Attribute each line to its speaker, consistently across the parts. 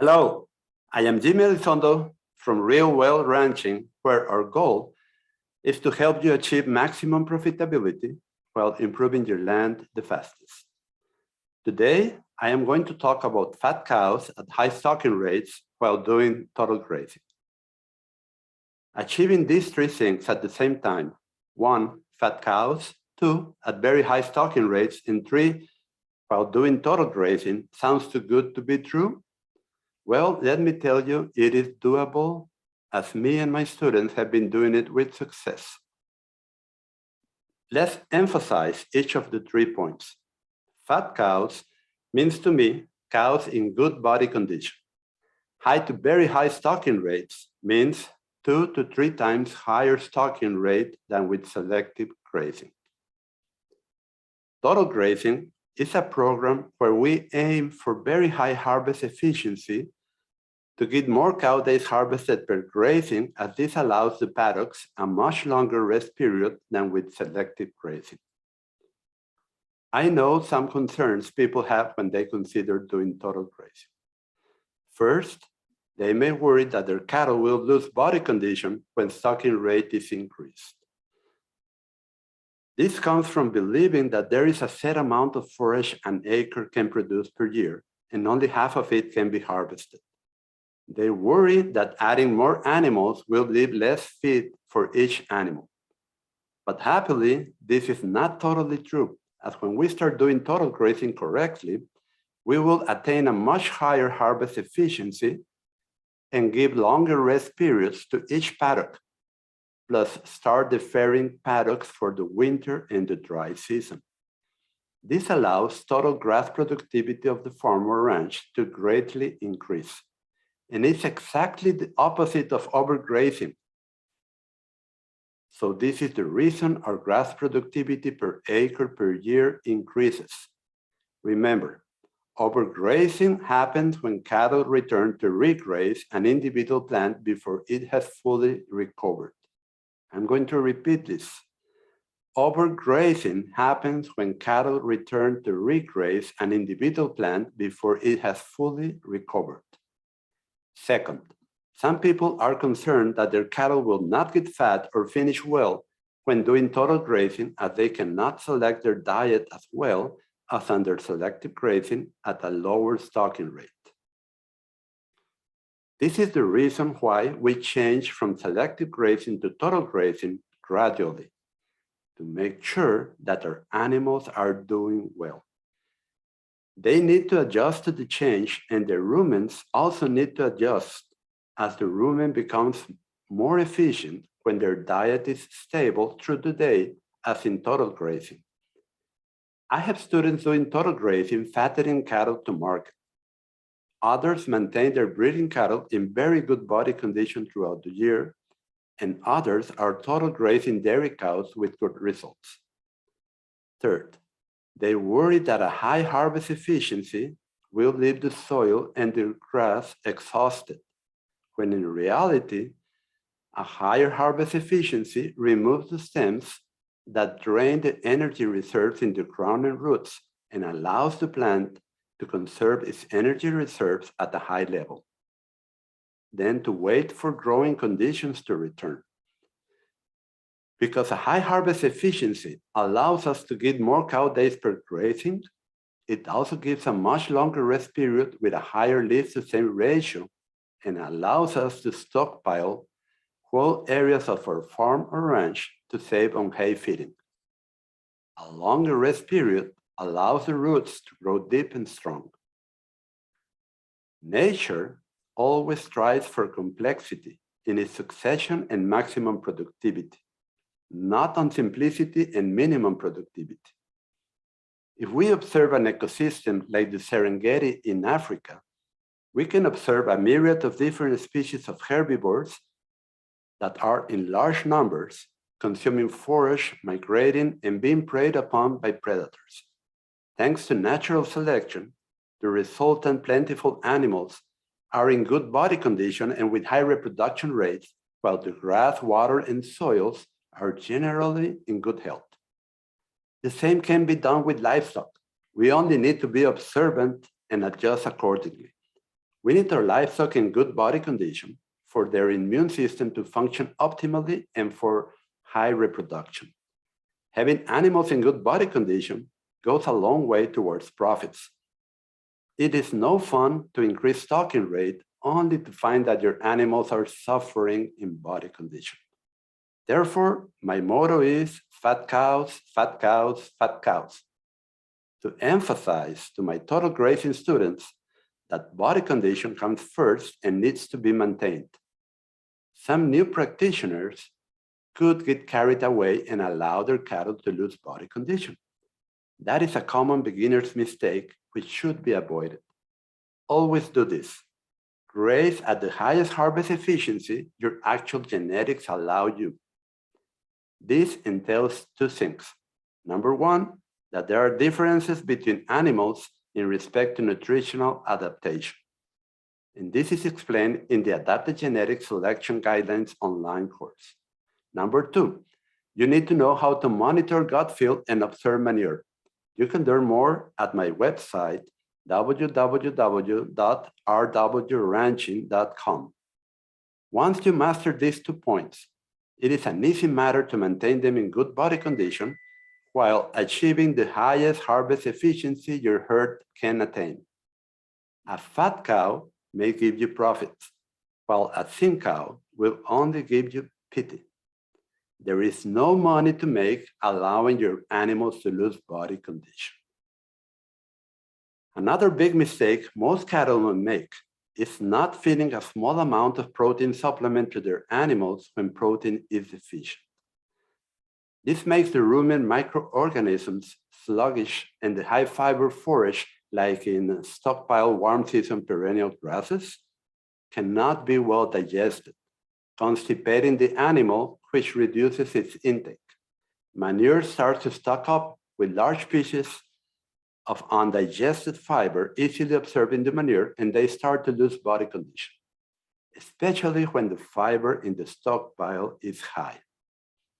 Speaker 1: Hello, I am Jaime Elizondo from Real Well Ranching, where our goal is to help you achieve maximum profitability while improving your land the fastest. Today, I am going to talk about fat cows at high stocking rates while doing total grazing. Achieving these three things at the same time: 1, fat cows; 2, at very high stocking rates; and 3, while doing total grazing, sounds too good to be true? Well, let me tell you, it is doable, as me and my students have been doing it with success. Let's emphasize each of the 3 points. Fat cows means to me cows in good body condition. High to very high stocking rates means 2 to 3 times higher stocking rate than with selective grazing. Total grazing is a program where we aim for very high harvest efficiency to get more cow days harvested per grazing, as this allows the paddocks a much longer rest period than with selective grazing. I know some concerns people have when they consider doing total grazing. First, they may worry that their cattle will lose body condition when stocking rate is increased. This comes from believing that there is a set amount of forage an acre can produce per year, and only half of it can be harvested. They worry that adding more animals will leave less feed for each animal. But happily, this is not totally true, as when we start doing total grazing correctly, we will attain a much higher harvest efficiency and give longer rest periods to each paddock, plus start deferring paddocks for the winter and the dry season. This allows total grass productivity of the farm or ranch to greatly increase. And it's exactly the opposite of overgrazing. So this is the reason our grass productivity per acre per year increases. Remember, overgrazing happens when cattle return to regraze an individual plant before it has fully recovered. I'm going to repeat this. Overgrazing happens when cattle return to regraze an individual plant before it has fully recovered. Second, some people are concerned that their cattle will not get fat or finish well when doing total grazing, as they cannot select their diet as well as under selective grazing at a lower stocking rate. This is the reason why we change from selective grazing to total grazing gradually, to make sure that our animals are doing well. They need to adjust to the change, and the rumens also need to adjust as the rumen becomes more efficient when their diet is stable through the day, as in total grazing. I have students doing total grazing fattening cattle to market. Others maintain their breeding cattle in very good body condition throughout the year, and others are total grazing dairy cows with good results. Third, they worry that a high harvest efficiency will leave the soil and the grass exhausted, when in reality, a higher harvest efficiency removes the stems that drain the energy reserves in the ground and roots and allows the plant to conserve its energy reserves at a high level, then to wait for growing conditions to return. Because a high harvest efficiency allows us to get more cow days per grazing, it also gives a much longer rest period with a higher leaf-to-same ratio and allows us to stockpile whole areas of our farm or ranch to save on hay feeding. A longer rest period allows the roots to grow deep and strong. Nature always strives for complexity in its succession and maximum productivity, not on simplicity and minimum productivity. If we observe an ecosystem like the Serengeti in Africa, we can observe a myriad of different species of herbivores that are in large numbers, consuming forage, migrating, and being preyed upon by predators. Thanks to natural selection, the resultant plentiful animals are in good body condition and with high reproduction rates, while the grass, water, and soils are generally in good health. The same can be done with livestock. We only need to be observant and adjust accordingly. We need our livestock in good body condition for their immune system to function optimally and for high reproduction. Having animals in good body condition goes a long way towards profits. It is no fun to increase stocking rate only to find that your animals are suffering in body condition. Therefore, my motto is fat cows, fat cows, fat cows. To emphasize to my total grazing students that body condition comes first and needs to be maintained. Some new practitioners could get carried away and allow their cattle to lose body condition. That is a common beginner's mistake which should be avoided. Always do this. Graze at the highest harvest efficiency your actual genetics allow you. This entails two things. Number one, that there are differences between animals in respect to nutritional adaptation. And this is explained in the Adapted Genetic Selection Guidelines online course. Number two, you need to know how to monitor gut feel and observe manure. You can learn more at my website, www.rwranching.com. Once you master these 2 points, it is an easy matter to maintain them in good body condition while achieving the highest harvest efficiency your herd can attain. A fat cow may give you profits, while a thin cow will only give you pity. There is no money to make allowing your animals to lose body condition. Another big mistake most cattlemen make is not feeding a small amount of protein supplement to their animals when protein is deficient. This makes the rumen microorganisms sluggish and the high fiber forage, like in stockpile warm season perennial grasses, cannot be well digested, constipating the animal, which reduces its intake. Manure starts to stock up with large pieces of undigested fiber easily absorbed in the manure, and they start to lose body condition, especially when the fiber in the stockpile is high.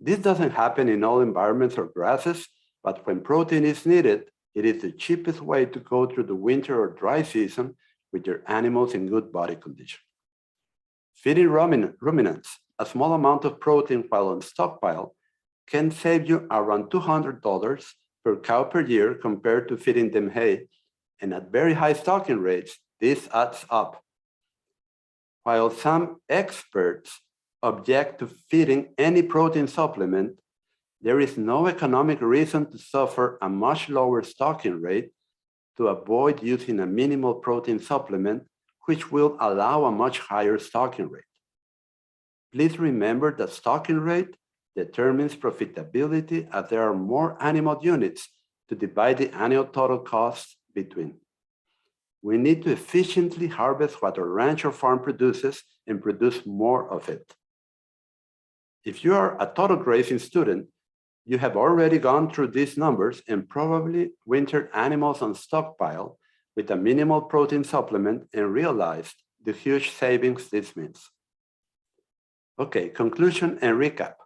Speaker 1: This doesn't happen in all environments or grasses, but when protein is needed, it is the cheapest way to go through the winter or dry season with your animals in good body condition. Feeding ruminants a small amount of protein while on stockpile can save you around $200 per cow per year compared to feeding them hay, and at very high stocking rates, this adds up. While some experts object to feeding any protein supplement, there is no economic reason to suffer a much lower stocking rate to avoid using a minimal protein supplement, which will allow a much higher stocking rate. Please remember that stocking rate determines profitability as there are more animal units to divide the annual total cost between. We need to efficiently harvest what our ranch or farm produces and produce more of it. If you are a total grazing student, you have already gone through these numbers and probably wintered animals on stockpile with a minimal protein supplement and realized the huge savings this means. Okay, conclusion and recap.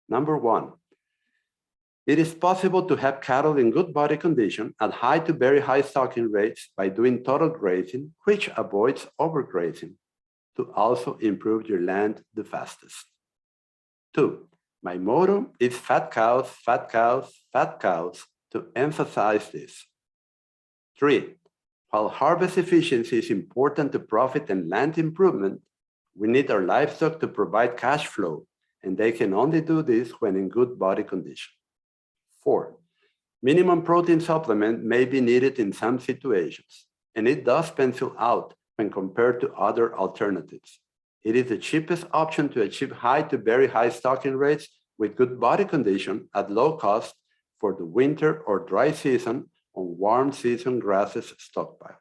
Speaker 1: Number one, it is possible to have cattle in good body condition at high to very high stocking rates by doing total grazing, which avoids overgrazing, to also improve your land the fastest. Two, my motto is fat cows, fat cows, fat cows, to emphasize this. Three, while harvest efficiency is important to profit and land improvement, we need our livestock to provide cash flow, and they can only do this when in good body condition. Four, minimum protein supplement may be needed in some situations, and it does pencil out when compared to other alternatives. It is the cheapest option to achieve high to very high stocking rates with good body condition at low cost for the winter or dry season on warm season grasses stockpile.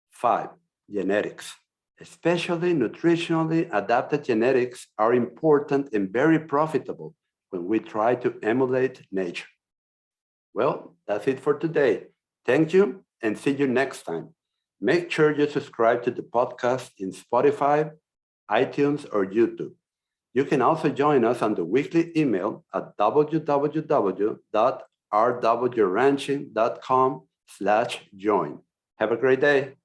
Speaker 1: Five, genetics. Especially nutritionally adapted genetics are important and very profitable when we try to emulate nature. Well, that's it for today. Thank you and see you next time. Make sure you subscribe to the podcast in Spotify, iTunes, or YouTube. You can also join us on the weekly email at www.rwranching.com/join. Have a great day.